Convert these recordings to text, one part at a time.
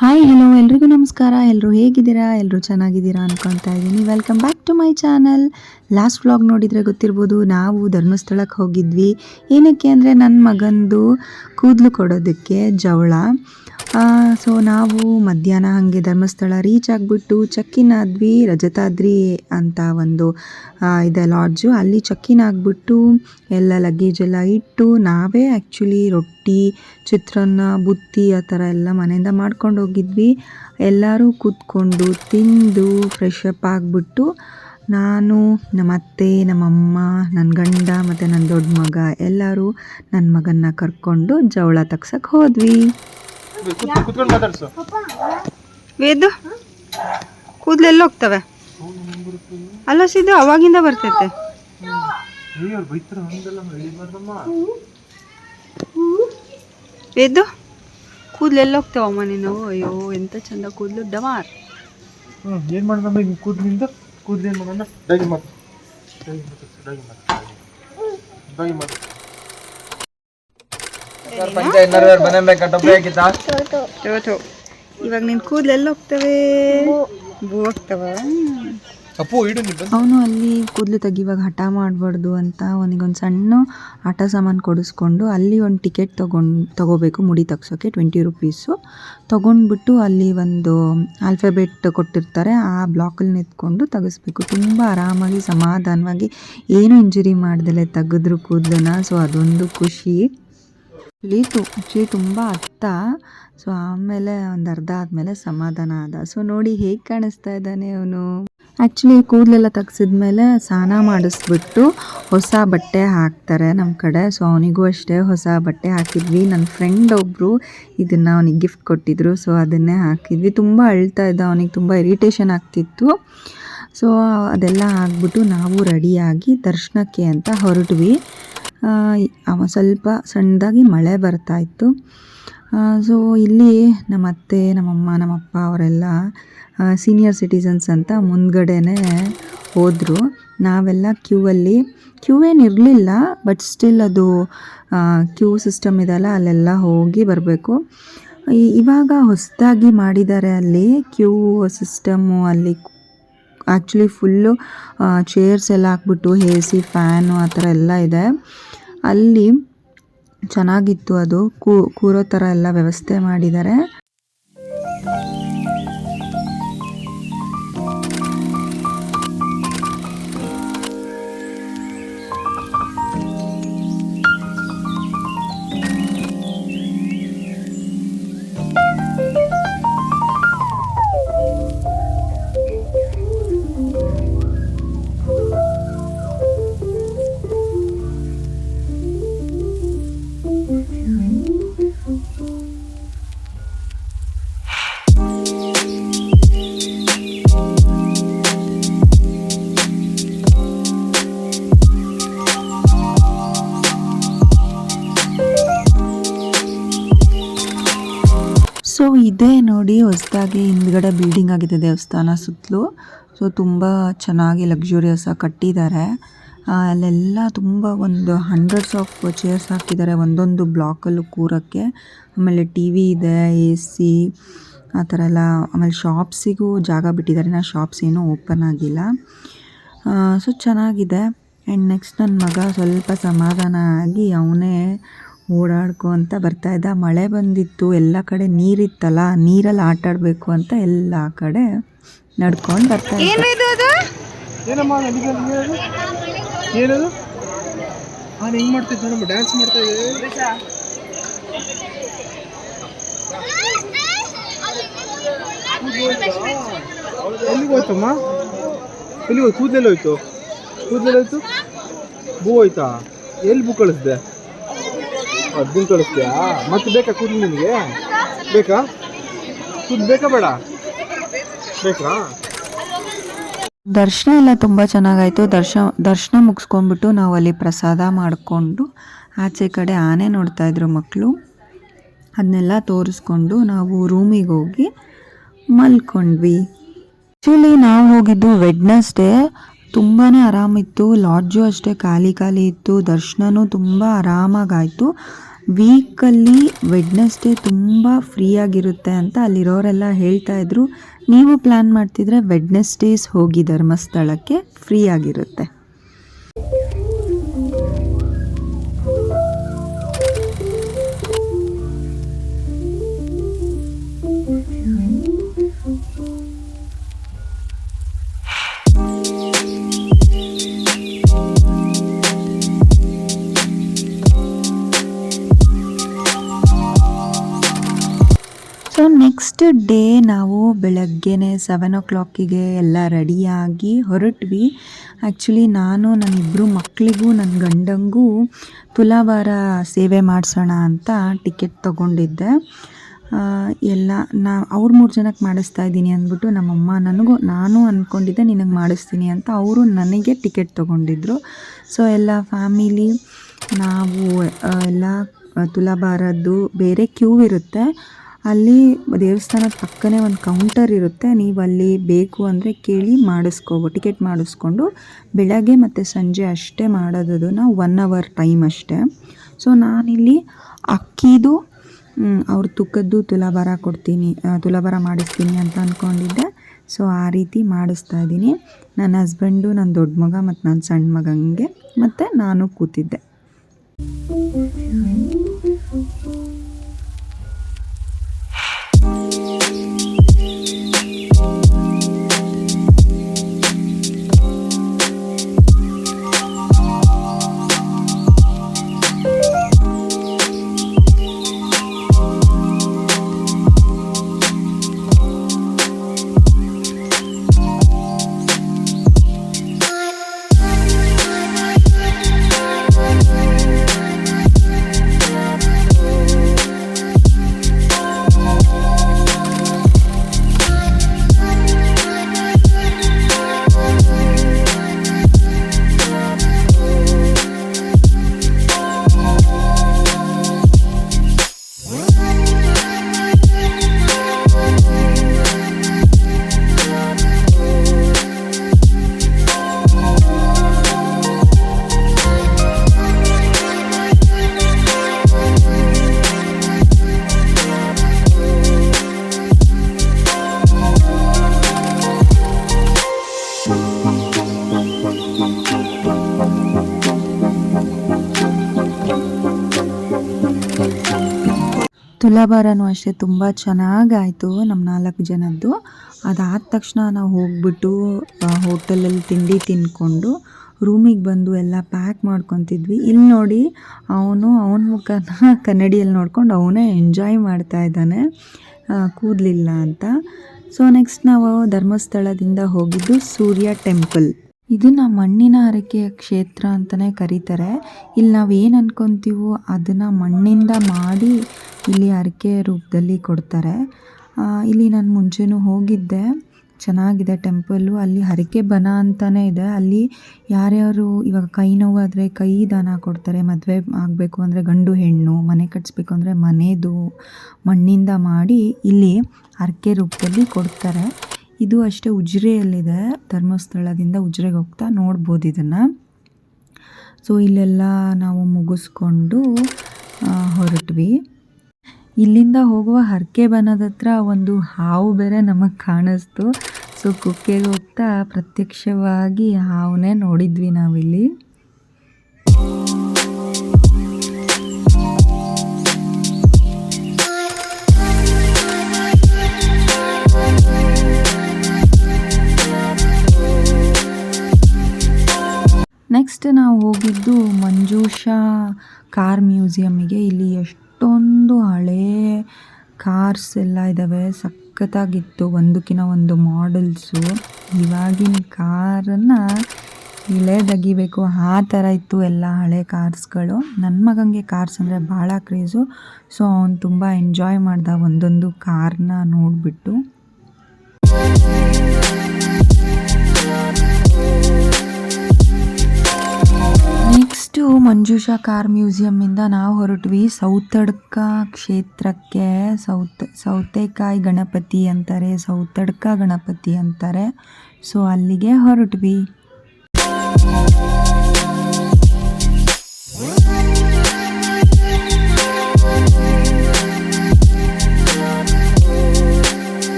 Hi hello ಎಲ್ರಿಗೂ ನಮಸ್ಕಾರ. ಎಲ್ಲರೂ ಹೇಗಿದ್ದೀರಾ? ಎಲ್ಲರೂ ಚೆನ್ನಾಗಿದ್ದೀರಾ ಅನ್ಕೊತಾ ಇದ್ದೀನಿ. Welcome back to my channel. Last vlog ನೋಡಿದರೆ ಗೊತ್ತಿರ್ಬೋದು, ನಾವು ಧರ್ಮಸ್ಥಳಕ್ಕೆ ಹೋಗಿದ್ವಿ. ಏನಕ್ಕೆ ಅಂದರೆ ನನ್ನ ಮಗಂದು ಕೂದಲು ಕೊಡೋದಕ್ಕೆ ಜವಳ. ಸೊ ನಾವು ಮಧ್ಯಾಹ್ನ ಹಾಗೆ ಧರ್ಮಸ್ಥಳ ರೀಚ್ ಆಗಿಬಿಟ್ಟು ಚೆಕ್ಕಿನ್ ಆದ್ವಿ. ರಜತಾದ್ರಿ ಅಂತ ಒಂದು ಇದೆ ಲಾಡ್ಜು, ಅಲ್ಲಿ ಚೆಕ್ಕಿನ್ ಆಗಿಬಿಟ್ಟು ಎಲ್ಲ ಲಗೇಜ್ ಎಲ್ಲ ಇಟ್ಟು ನಾವೇ ಆ್ಯಕ್ಚುಲಿ ರೊಟ್ಟಿ, ಚಿತ್ರಾನ್ನ, ಬುತ್ತಿ ಆ ಥರ ಎಲ್ಲ ಮನೆಯಿಂದ ಮಾಡ್ಕೊಂಡು ಹೋಗಿದ್ವಿ. ಎಲ್ಲರೂ ಕೂತ್ಕೊಂಡು ತಿಂದು ಫ್ರೆಶ್ ಅಪ್ ಆಗಿಬಿಟ್ಟು ನಾನು, ನಮ್ಮ ಅತ್ತೆ, ನಮ್ಮಮ್ಮ, ನನ್ನ ಗಂಡ ಮತ್ತು ನನ್ನ ದೊಡ್ಡ ಮಗ ಎಲ್ಲರೂ ನನ್ನ ಮಗನ್ನ ಕರ್ಕೊಂಡು ಜವಳ ತಗ್ಸಕ್ಕೆ ಹೋದ್ವಿ. ವೇದು ಕೂದಲೆಲ್ಲ ಹೋಗ್ತವೆ ಅಲ್ಲ ಸಿದ್ದು, ಅವಾಗಿಂದ ಬರ್ತೈತೆ. ವೇದು ಕೂದಲೆಲ್ಲ ಹೋಗ್ತಾವಮ್ಮ ನೀನು. ಅಯ್ಯೋ ಎಂತ ಚಂದ ಕೂದಲು ಡಮಾರ್. ಏನು ಮಾಡೋಣ ಈಗ ಕೂದಲಿಂದ ಕೂದಲು ಏನು ಮಾಡೋಣ? ಡೈಲಿ ಮಾಡು, ಡೈಲಿ ಮಾಡು. ಇವಾಗ ನಿನ್ ಕೂದಲೆಲ್ಲ ಹೋಗ್ತವೆ, ಬೂ ಹೋಗ್ತವ. ಅವನು ಅಲ್ಲಿ ಕೂದಲು ತೆಗಿವಾಗ ಹಠ ಮಾಡಬಾರ್ದು ಅಂತ ಅವನಿಗೊಂದು ಸಣ್ಣ ಆಟ ಸಾಮಾನು ಕೊಡಿಸ್ಕೊಂಡು ಅಲ್ಲಿ ಒಂದು ಟಿಕೆಟ್ ತಗೋಬೇಕು ಮುಡಿ ತೆಗ್ಸೋಕ್ಕೆ 20 ರೂಪೀಸು ತೊಗೊಂಡ್ಬಿಟ್ಟು ಅಲ್ಲಿ ಒಂದು ಆಲ್ಫಾಬೆಟ್ ಕೊಟ್ಟಿರ್ತಾರೆ, ಆ ಬ್ಲಾಕಲ್ಲಿ ನಿಂತ್ಕೊಂಡು ತೆಗಿಸ್ಬೇಕು. ತುಂಬ ಆರಾಮಾಗಿ ಸಮಾಧಾನವಾಗಿ ಏನು ಇಂಜುರಿ ಮಾಡ್ದಲೆ ತೆಗೆದ್ರು ಕೂದಲನ್ನ. ಸೊ ಅದೊಂದು ಖುಷಿ. ಆ್ಯಕ್ಚುಲಿ ತುಂಬ ಅತ್ತ. ಸೊ ಆಮೇಲೆ ಒಂದು ಅರ್ಧ ಆದಮೇಲೆ ಸಮಾಧಾನ ಆದ. ಸೊ ನೋಡಿ ಹೇಗೆ ಕಾಣಿಸ್ತಾ ಇದ್ದಾನೆ ಅವನು. ಆ್ಯಕ್ಚುಲಿ ಕೂದಲೆಲ್ಲ ತೆಗ್ಸಿದ್ಮೇಲೆ ಸ್ನಾನ ಮಾಡಿಸ್ಬಿಟ್ಟು ಹೊಸ ಬಟ್ಟೆ ಹಾಕ್ತಾರೆ ನಮ್ಮ ಕಡೆ. ಸೊ ಅವನಿಗೂ ಅಷ್ಟೇ ಹೊಸ ಬಟ್ಟೆ ಹಾಕಿದ್ವಿ. ನನ್ನ ಫ್ರೆಂಡ್ ಒಬ್ಬರು ಇದನ್ನು ಅವನಿಗೆ ಗಿಫ್ಟ್ ಕೊಟ್ಟಿದ್ರು, ಸೊ ಅದನ್ನೇ ಹಾಕಿದ್ವಿ. ತುಂಬ ಅಳ್ತಾ ಇದ್ದ, ಅವನಿಗೆ ತುಂಬ ಇರಿಟೇಷನ್ ಆಗ್ತಿತ್ತು. ಸೊ ಅದೆಲ್ಲ ಆಗಿಬಿಟ್ಟು ನಾವು ರೆಡಿಯಾಗಿ ದರ್ಶನಕ್ಕೆ ಅಂತ ಹೊರಟ್ವಿ. ಸ್ವಲ್ಪ ಸಣ್ಣದಾಗಿ ಮಳೆ ಬರ್ತಾಯಿತ್ತು. ಸೊ ಇಲ್ಲಿ ನಮ್ಮ ಅತ್ತೆ, ನಮ್ಮಮ್ಮ, ನಮ್ಮಪ್ಪ ಅವರೆಲ್ಲ ಸೀನಿಯರ್ ಸಿಟಿಸನ್ಸ್ ಅಂತ ಮುಂದ್ಗಡೆನೇ ಹೋದರು. ನಾವೆಲ್ಲ ಕ್ಯೂ ಏನಿರಲಿಲ್ಲ, ಬಟ್ ಸ್ಟಿಲ್ ಅದು ಕ್ಯೂ ಸಿಸ್ಟಮ್ ಇದೆಲ್ಲ, ಅಲ್ಲೆಲ್ಲ ಹೋಗಿ ಬರಬೇಕು. ಇವಾಗ ಹೊಸದಾಗಿ ಮಾಡಿದ್ದಾರೆ ಅಲ್ಲಿ ಕ್ಯೂ ಸಿಸ್ಟಮ್ಮು. ಅಲ್ಲಿ ಆ್ಯಕ್ಚುಲಿ ಫುಲ್ಲು ಚೇರ್ಸ್ ಎಲ್ಲ ಹಾಕ್ಬಿಟ್ಟು AC ಫ್ಯಾನು ಆ ಥರ ಎಲ್ಲ ಇದೆ. ಅಲ್ಲಿ ಚೆನ್ನಾಗಿತ್ತು, ಅದು ಕೂರೋ ಥರ ಎಲ್ಲ ವ್ಯವಸ್ಥೆ ಮಾಡಿದ್ದಾರೆ. ಸೊ ಇದೇ ನೋಡಿ ಹೊಸದಾಗಿ ಹಿಂದ್ಗಡೆ ಬಿಲ್ಡಿಂಗ್ ಆಗಿದೆ ದೇವಸ್ಥಾನ ಸುತ್ತಲೂ. ಸೊ ತುಂಬ ಚೆನ್ನಾಗಿ ಲಕ್ಸುರಿಯಸ್ ಆಗಿ ಕಟ್ಟಿದ್ದಾರೆ. ಅಲ್ಲೆಲ್ಲ ತುಂಬ ಒಂದು 100s ಆಫ್ ಚೇರ್ಸ್ ಹಾಕಿದ್ದಾರೆ ಒಂದೊಂದು ಬ್ಲಾಕಲ್ಲೂ ಕೂರೋಕ್ಕೆ. ಆಮೇಲೆ TV ಇದೆ, AC ಆ ಥರ ಎಲ್ಲ. ಆಮೇಲೆ ಶಾಪ್ಸಿಗೂ ಜಾಗ ಬಿಟ್ಟಿದ್ದಾರೆ, ನಾ ಶಾಪ್ಸ್ ಏನೂ ಓಪನ್ ಆಗಿಲ್ಲ. ಸೊ ಚೆನ್ನಾಗಿದೆ. ಆ್ಯಂಡ್ ನೆಕ್ಸ್ಟ್ ನನ್ನ ಮಗ ಸ್ವಲ್ಪ ಸಮಾಧಾನ ಆಗಿ ಅವನೇ ಓಡಾಡ್ಕೊ ಅಂತ ಬರ್ತಾಯಿದ್ದ. ಮಳೆ ಬಂದಿತ್ತು, ಎಲ್ಲ ಕಡೆ ನೀರಿತ್ತಲ್ಲ, ನೀರಲ್ಲಿ ಆಟ ಆಡಬೇಕು ಅಂತ ಎಲ್ಲ ಕಡೆ ನಡ್ಕೊಂಡು ಬರ್ತಾ ಇದ್ದ. ಏನದು ಹೆಂಗೆ ಮಾಡ್ತಿದ್ದೆ ನಮ್ಮ ಡ್ಯಾನ್ಸ್ ಮಾಡ್ತಾ ಇದೆ. ಎಲ್ಲಿಗೆ ಹೋಯ್ತಮ್ಮ? ಎಲ್ಲಿ ಹೋಯ್ತು? ಕೂದಲೆಲ್ಲ ಹೋಯ್ತು. ಬೂ ಹೋಯ್ತಾ? ಎಲ್ಲಿ ಬೂ ಕಳಿಸ್ದೆ? ಅದನ್ನ ಕಳಿಸ್ತೀಯಾ? ಮತ್ತೆ ಬೇಕಾ ಕೂದಲು ನಿನಗೆ? ಬೇಕಾ ಕೂದಲು? ಬೇಕಾ ಬೇಡ? ಬೇಕಾ? ದರ್ಶನ ಎಲ್ಲ ತುಂಬ ಚೆನ್ನಾಗಾಯಿತು. ದರ್ಶನ ಮುಗಿಸ್ಕೊಂಡ್ಬಿಟ್ಟು ನಾವು ಅಲ್ಲಿ ಪ್ರಸಾದ ಮಾಡಿಕೊಂಡು ಆಚೆ ಕಡೆ ಆನೆ ನೋಡ್ತಾಯಿದ್ರು ಮಕ್ಕಳು. ಅದನ್ನೆಲ್ಲ ತೋರಿಸ್ಕೊಂಡು ನಾವು ರೂಮಿಗೆ ಹೋಗಿ ಮಲ್ಕೊಂಡ್ವಿ. ಆ್ಯಕ್ಚುಲಿ ನಾವು ಹೋಗಿದ್ದು ವೆಡ್ನೆಸ್ಡೇ. ತುಂಬಾ ಆರಾಮಿತ್ತು. ಲಾಡ್ಜು ಅಷ್ಟೇ ಖಾಲಿ ಇತ್ತು. ದರ್ಶನವೂ ತುಂಬ ಆರಾಮಾಗಾಯಿತು. ವೀಕಲ್ಲಿ ವೆಡ್ನೆಸ್ಡೇ ತುಂಬ ಫ್ರೀಯಾಗಿರುತ್ತೆ ಅಂತ ಅಲ್ಲಿರೋರೆಲ್ಲ ಹೇಳ್ತಾ ಇದ್ರು. ನೀವು ಪ್ಲ್ಯಾನ್ ಮಾಡ್ತಿದ್ರೆ ವೆಡ್ನೆಸ್ಡೇಸ್ ಹೋಗಿ ಧರ್ಮಸ್ಥಳಕ್ಕೆ ಫ್ರೀ ಆಗಿರುತ್ತೆ. ಸೊ ನೆಕ್ಸ್ಟ್ ಡೇ ನಾವು ಬೆಳಗ್ಗೆನೆ 7 o'clockಗೆ ಎಲ್ಲ ರೆಡಿಯಾಗಿ ಹೊರಟ್ವಿ. ಆ್ಯಕ್ಚುಲಿ ನಾನು ನನ್ನಿಬ್ಬರು ಮಕ್ಕಳಿಗೂ ನನ್ನ ಗಂಡಂಗೂ ತುಲಾಭಾರ ಸೇವೆ ಮಾಡಿಸೋಣ ಅಂತ ಟಿಕೆಟ್ ತೊಗೊಂಡಿದ್ದೆ. ಎಲ್ಲ ಅವ್ರು 3 ಜನಕ್ಕೆ ಮಾಡಿಸ್ತಾ ಇದ್ದೀನಿ ಅಂದ್ಬಿಟ್ಟು ನಮ್ಮಮ್ಮ ನಾನು ಅಂದ್ಕೊಂಡಿದ್ದೆ ನಿನಗೆ ಮಾಡಿಸ್ತೀನಿ ಅಂತ. ಅವರು ನನಗೆ ಟಿಕೆಟ್ ತೊಗೊಂಡಿದ್ರು. ಸೊ ಎಲ್ಲ ಫ್ಯಾಮಿಲಿ ನಾವು ಎಲ್ಲ ತುಲಾಭಾರದ್ದು ಬೇರೆ ಕ್ಯೂ ಇರುತ್ತೆ. ಅಲ್ಲಿ ದೇವಸ್ಥಾನದ ಪಕ್ಕನೇ ಒಂದು ಕೌಂಟರ್ ಇರುತ್ತೆ. ನೀವು ಅಲ್ಲಿ ಬೇಕು ಅಂದರೆ ಕೇಳಿ ಟಿಕೆಟ್ ಮಾಡಿಸ್ಕೊಂಡು ಬೆಳಗ್ಗೆ ಮತ್ತು ಸಂಜೆ ಅಷ್ಟೇ ಮಾಡೋದು. 1 hour ಟೈಮ್ ಅಷ್ಟೇ. ಸೊ ನಾನಿಲ್ಲಿ ಅಕ್ಕಿದು ಅವ್ರ ತುಕ್ಕದ್ದು ತುಲಾಭಾರ ಮಾಡಿಸ್ತೀನಿ ಅಂತ ಅಂದ್ಕೊಂಡಿದ್ದೆ. ಸೊ ಆ ರೀತಿ ಮಾಡಿಸ್ತಾ ಇದ್ದೀನಿ. ನನ್ನ ಹಸ್ಬೆಂಡು, ನನ್ನ ದೊಡ್ಡ ಮಗ ಮತ್ತು ನನ್ನ ಸಣ್ಣ ಮಗನಿಗೆ ಮತ್ತು ನಾನು ಕೂತಿದ್ದೆ. ತುಲಾಭಾರನೂ ಅಷ್ಟೇ ತುಂಬ ಚೆನ್ನಾಗಾಯಿತು ನಮ್ಮ 4 ಜನದ್ದು. ಅದಾದ ತಕ್ಷಣ ನಾವು ಹೋಗ್ಬಿಟ್ಟು ಹೋಟೆಲಲ್ಲಿ ತಿಂಡಿ ತಿಂದ್ಕೊಂಡು ರೂಮಿಗೆ ಬಂದು ಎಲ್ಲ ಪ್ಯಾಕ್ ಮಾಡ್ಕೊತಿದ್ವಿ. ಇಲ್ಲಿ ನೋಡಿ ಅವನ ಮುಖನ ಕನ್ನಡಿಯಲ್ಲಿ ನೋಡ್ಕೊಂಡು ಅವನೇ ಎಂಜಾಯ್ ಮಾಡ್ತಾ ಇದ್ದಾನೆ, ಕೂದಲಿಲ್ಲ ಅಂತ. ಸೊ ನೆಕ್ಸ್ಟ್ ನಾವು ಧರ್ಮಸ್ಥಳದಿಂದ ಹೋಗಿದ್ದು ಸೂರ್ಯ ಟೆಂಪಲ್. ಇದನ್ನು ಮಣ್ಣಿನ ಹರಕೆಯ ಕ್ಷೇತ್ರ ಅಂತಲೇ ಕರೀತಾರೆ. ಇಲ್ಲಿ ನಾವು ಏನು ಅಂದ್ಕೊತೀವೋ ಅದನ್ನು ಮಣ್ಣಿಂದ ಮಾಡಿ ಇಲ್ಲಿ ಹರಕೆ ರೂಪದಲ್ಲಿ ಕೊಡ್ತಾರೆ. ಇಲ್ಲಿ ನಾನು ಮುಂಚೆನೂ ಹೋಗಿದ್ದೆ, ಚೆನ್ನಾಗಿದೆ ಟೆಂಪಲ್ಲು. ಅಲ್ಲಿ ಹರಕೆ ಬನ ಅಂತಲೇ ಇದೆ. ಅಲ್ಲಿ ಯಾರ್ಯಾರು ಇವಾಗ ಕೈ ನೋವಾದರೆ ಕೈ ದಾನ ಕೊಡ್ತಾರೆ, ಮದುವೆ ಆಗಬೇಕು ಅಂದರೆ ಗಂಡು ಹೆಣ್ಣು, ಮನೆ ಕಟ್ಟಿಸ್ಬೇಕು ಅಂದರೆ ಮನೆದು ಮಣ್ಣಿಂದ ಮಾಡಿ ಇಲ್ಲಿ ಹರಕೆ ರೂಪದಲ್ಲಿ ಕೊಡ್ತಾರೆ. ಇದು ಅಷ್ಟೇ ಉಜಿರೆಯಲ್ಲಿದೆ. ಧರ್ಮಸ್ಥಳದಿಂದ ಉಜಿರೆಗೆ ಹೋಗ್ತಾ ನೋಡ್ಬೋದು ಇದನ್ನು. ಸೊ ಇಲ್ಲೆಲ್ಲ ನಾವು ಮುಗಿಸ್ಕೊಂಡು ಹೊರಟ್ವಿ. ಇಲ್ಲಿಂದ ಹೋಗುವ ಹರಕೆ ಬನದ ಹತ್ರ ಒಂದು ಹಾವು ಬೇರೆ ನಮಗೆ ಕಾಣಿಸ್ತು. ಸೊ ಕುಕ್ಕೆಗೆ ಹೋಗ್ತಾ ಪ್ರತ್ಯಕ್ಷವಾಗಿ ಹಾವನ್ನೇ ನೋಡಿದ್ವಿ ನಾವಿಲ್ಲಿ. ನೆಕ್ಸ್ಟ್ ನಾವು ಹೋಗಿದ್ದು ಮಂಜೂಷಾ ಕಾರ್ ಮ್ಯೂಸಿಯಮ್ಮಿಗೆ. ಇಲ್ಲಿ ಎಷ್ಟೊಂದು ಹಳೇ ಕಾರ್ಸ್ ಎಲ್ಲ ಇದ್ದಾವೆ, ಸಖತ್ತಾಗಿತ್ತು. ಒಂದಕ್ಕಿಂತ ಒಂದು ಮಾಡಲ್ಸು. ಇವಾಗಿನ ಕಾರನ್ನು ಇಳೆದಗಿಬೇಕು ಆ ಥರ ಇತ್ತು ಎಲ್ಲ ಹಳೆ ಕಾರ್ಸ್ಗಳು. ನನ್ನ ಮಗನಿಗೆ ಕಾರ್ಸ್ ಅಂದರೆ ಭಾಳ ಕ್ರೇಜು. ಸೊ ಅವನು ತುಂಬ ಎಂಜಾಯ್ ಮಾಡ್ದ ಒಂದೊಂದು ಕಾರ್ನ ನೋಡಿಬಿಟ್ಟು. ನೆಕ್ಸ್ಟು ಮಂಜೂಷಾ ಕಾರ್ ಮ್ಯೂಸಿಯಮ್ಮಿಂದ ನಾವು ಹೊರಟ್ವಿ ಸೌತಡ್ಕ ಕ್ಷೇತ್ರಕ್ಕೆ. ಸೌತೆಕಾಯಿ ಗಣಪತಿ ಅಂತಾರೆ, ಸೌತಡ್ಕ ಗಣಪತಿ ಅಂತಾರೆ. ಸೊ ಅಲ್ಲಿಗೆ ಹೊರಟ್ವಿ.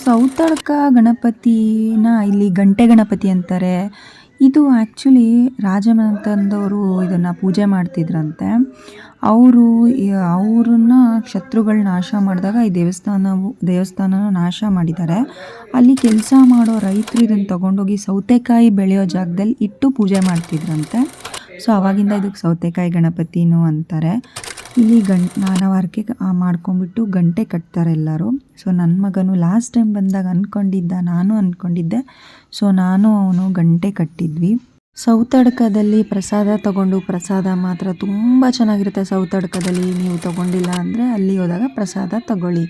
ಸೌತಡ್ಕ ಗಣಪತಿನ ಇಲ್ಲಿ ಗಂಟೆ ಗಣಪತಿ ಅಂತಾರೆ. ಇದು ಆ್ಯಕ್ಚುಲಿ ರಾಜಮನೆತನದವರು ಇದನ್ನು ಪೂಜೆ ಮಾಡ್ತಿದ್ರಂತೆ. ಅವರು ಅವ್ರನ್ನ ಶತ್ರುಗಳು ನಾಶ ಮಾಡಿದಾಗ ಈ ದೇವಸ್ಥಾನನ ನಾಶ ಮಾಡಿದ್ದಾರೆ. ಅಲ್ಲಿ ಕೆಲಸ ಮಾಡೋ ರೈತರು ಇದನ್ನು ತಗೊಂಡೋಗಿ ಸೌತೆಕಾಯಿ ಬೆಳೆಯೋ ಜಾಗದಲ್ಲಿ ಇಟ್ಟು ಪೂಜೆ ಮಾಡ್ತಿದ್ರಂತೆ. ಸೊ ಆವಾಗಿಂದ ಇದಕ್ಕೆ ಸೌತೆಕಾಯಿ ಗಣಪತಿನೂ ಅಂತಾರೆ. ಇಲ್ಲಿ ನಾನಾ ವಾರಕ್ಕೆ ಮಾಡ್ಕೊಂಬಿಟ್ಟು ಗಂಟೆ ಕಟ್ತಾರೆ ಎಲ್ಲರೂ. ಸೊ ನನ್ನ ಮಗನು ಲಾಸ್ಟ್ ಟೈಮ್ ಬಂದಾಗ ನಾನು ಅಂದ್ಕೊಂಡಿದ್ದೆ. ಸೊ ಅವನು ಗಂಟೆ ಕಟ್ಟಿದ್ವಿ. ಸೌತಡ್ಕದಲ್ಲಿ ಪ್ರಸಾದ ತಗೊಂಡು ಪ್ರಸಾದ ಮಾತ್ರ ತುಂಬ ಚೆನ್ನಾಗಿರುತ್ತೆ. ಸೌತಡ್ಕದಲ್ಲಿ ನೀವು ತಗೊಂಡಿಲ್ಲ ಅಂದರೆ ಅಲ್ಲಿ ಹೋದಾಗ ಪ್ರಸಾದ ತಗೊಳ್ಳಿ.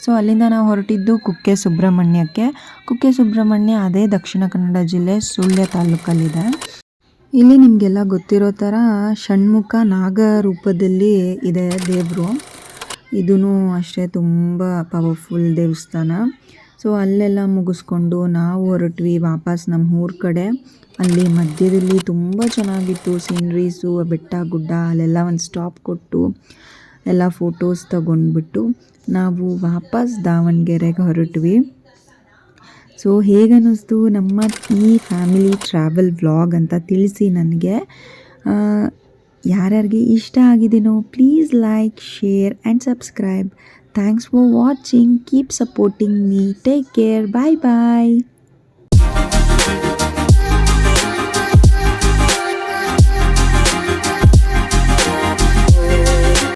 ಸೊ ಅಲ್ಲಿಂದ ನಾವು ಹೊರಟಿದ್ದು ಕುಕ್ಕೆ ಸುಬ್ರಹ್ಮಣ್ಯಕ್ಕೆ. ಕುಕ್ಕೆ ಸುಬ್ರಹ್ಮಣ್ಯ ಅದೇ ದಕ್ಷಿಣ ಕನ್ನಡ ಜಿಲ್ಲೆ ಸುಳ್ಯ ತಾಲೂಕಲ್ಲಿದೆ. ಇಲ್ಲಿ ನಿಮಗೆಲ್ಲ ಗೊತ್ತಿರೋ ಥರ ಷಣ್ಮುಖ ನಾಗ ರೂಪದಲ್ಲಿ ಇದೆ ದೇವರು. ಇದೂ ಅಷ್ಟೇ ತುಂಬ ಪವರ್ಫುಲ್ ದೇವಸ್ಥಾನ. ಸೊ ಅಲ್ಲೆಲ್ಲ ಮುಗಿಸ್ಕೊಂಡು ನಾವು ಹೊರಟ್ವಿ ವಾಪಸ್ ನಮ್ಮ ಊರ ಕಡೆ. ಅಲ್ಲಿ ಮಧ್ಯದಲ್ಲಿ ತುಂಬ ಚೆನ್ನಾಗಿತ್ತು ಸೀನ್ರೀಸು, ಬೆಟ್ಟ ಗುಡ್ಡ. ಅಲ್ಲೆಲ್ಲ ಒಂದು ಸ್ಟಾಪ್ ಕೊಟ್ಟು ಎಲ್ಲ ಫೋಟೋಸ್ ತಗೊಂಡ್ಬಿಟ್ಟು ನಾವು ವಾಪಸ್ ದಾವಣಗೆರೆಗೆ ಹೊರಟ್ವಿ. ಸೊ ಹೇಗನ್ನಿಸ್ತು ನಮ್ಮ ಈ ಫ್ಯಾಮಿಲಿ ಟ್ರಾವೆಲ್ ವ್ಲಾಗ್ ಅಂತ ತಿಳಿಸಿ ನನಗೆ. ಯಾರ್ಯಾರಿಗೆ ಇಷ್ಟ ಆಗಿದೆಯೋ please like, share and subscribe. Thanks for watching. Keep supporting me. Take care. Bye bye.